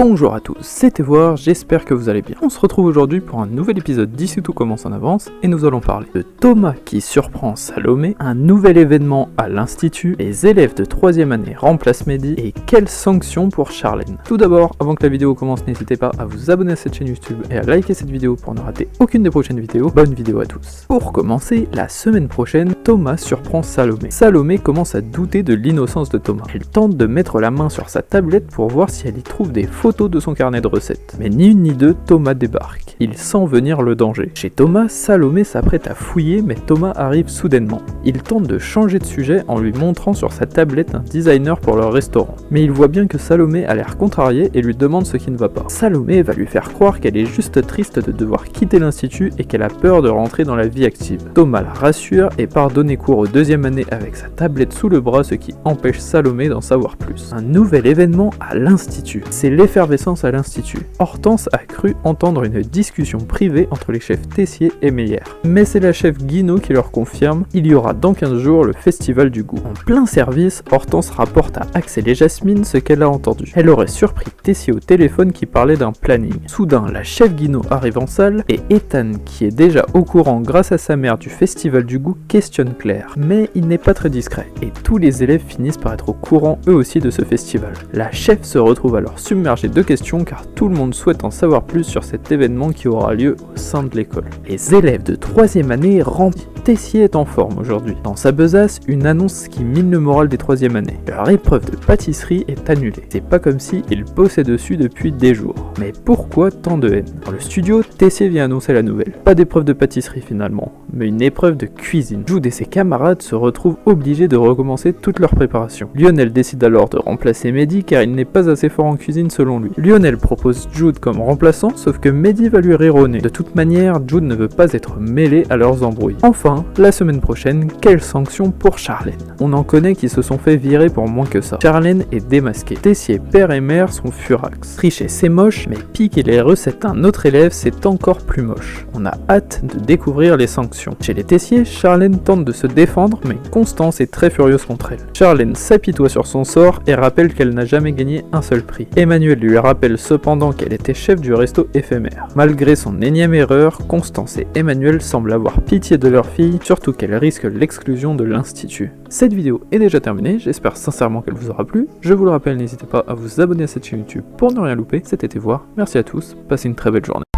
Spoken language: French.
Bonjour à tous, c'était Voir, j'espère que vous allez bien. On se retrouve aujourd'hui pour un nouvel épisode d'Ici tout commence en avance et nous allons parler de Thomas qui surprend Salomé, un nouvel événement à l'Institut, les élèves de 3ème année remplacent Mehdi et quelles sanctions pour Charlène. Tout d'abord, avant que la vidéo commence, n'hésitez pas à vous abonner à cette chaîne YouTube et à liker cette vidéo pour ne rater aucune des prochaines vidéos. Bonne vidéo à tous. Pour commencer, la semaine prochaine, Thomas surprend Salomé. Salomé commence à douter de l'innocence de Thomas. Elle tente de mettre la main sur sa tablette pour voir si elle y trouve des photos de son carnet de recettes. Mais ni une ni deux, Thomas débarque. Il sent venir le danger. Chez Thomas, Salomé s'apprête à fouiller, mais Thomas arrive soudainement. Il tente de changer de sujet en lui montrant sur sa tablette un designer pour leur restaurant. Mais il voit bien que Salomé a l'air contrarié et lui demande ce qui ne va pas. Salomé va lui faire croire qu'elle est juste triste de devoir quitter l'institut et qu'elle a peur de rentrer dans la vie active. Thomas la rassure et part donner cours aux 2e année avec sa tablette sous le bras, ce qui empêche Salomé d'en savoir plus. Un nouvel événement à l'institut. C'est l'effervescence à l'institut. Hortense a cru entendre une discussion privée entre les chefs Tessier et Meyer. Mais c'est la chef Guinaud qui leur confirme, il y aura dans 15 jours le festival du goût. En plein service, Hortense rapporte à Axel et Jasmine ce qu'elle a entendu. Elle aurait surpris Tessier au téléphone qui parlait d'un planning. Soudain, la chef Guinaud arrive en salle et Ethan, qui est déjà au courant grâce à sa mère du festival du goût, questionne Claire. Mais il n'est pas très discret et tous les élèves finissent par être au courant eux aussi de ce festival. La chef se retrouve alors submergée de questions car tout le monde souhaite en savoir plus sur cet événement qui aura lieu au sein de l'école. Les élèves de 3e année remplissent. Tessier est en forme aujourd'hui. Dans sa besace, une annonce qui mine le moral des 3e années. Leur épreuve de pâtisserie est annulée. C'est pas comme si ils bossaient dessus depuis des jours. Mais pourquoi tant de haine? Dans le studio, Tessier vient annoncer la nouvelle. Pas d'épreuve de pâtisserie finalement, mais une épreuve de cuisine. Jude et ses camarades se retrouvent obligés de recommencer toute leur préparation. Lionel décide alors de remplacer Mehdi car il n'est pas assez fort en cuisine selon lui. Lionel propose Jude comme remplaçant, sauf que Mehdi va lui rire au nez. De toute manière, Jude ne veut pas être mêlé à leurs embrouilles. Enfin, la semaine prochaine, quelle sanction pour Charlène? On en connaît qui se sont fait virer pour moins que ça. Charlène est démasquée. Tessier, père et mère sont furax. Tricher c'est moche, mais piquer les recettes d'un autre élève c'est encore plus moche. On a hâte de découvrir les sanctions. Chez les Tessier, Charlène tente de se défendre, mais Constance est très furieuse contre elle. Charlène s'apitoie sur son sort et rappelle qu'elle n'a jamais gagné un seul prix. Emmanuel lui rappelle cependant qu'elle était chef du resto éphémère. Malgré son énième erreur, Constance et Emmanuel semblent avoir pitié de leur fille, surtout qu'elle risque l'exclusion de l'institut. Cette vidéo est déjà terminée, j'espère sincèrement qu'elle vous aura plu. Je vous le rappelle, n'hésitez pas à vous abonner à cette chaîne YouTube pour ne rien louper. C'était Voir, merci à tous, passez une très belle journée.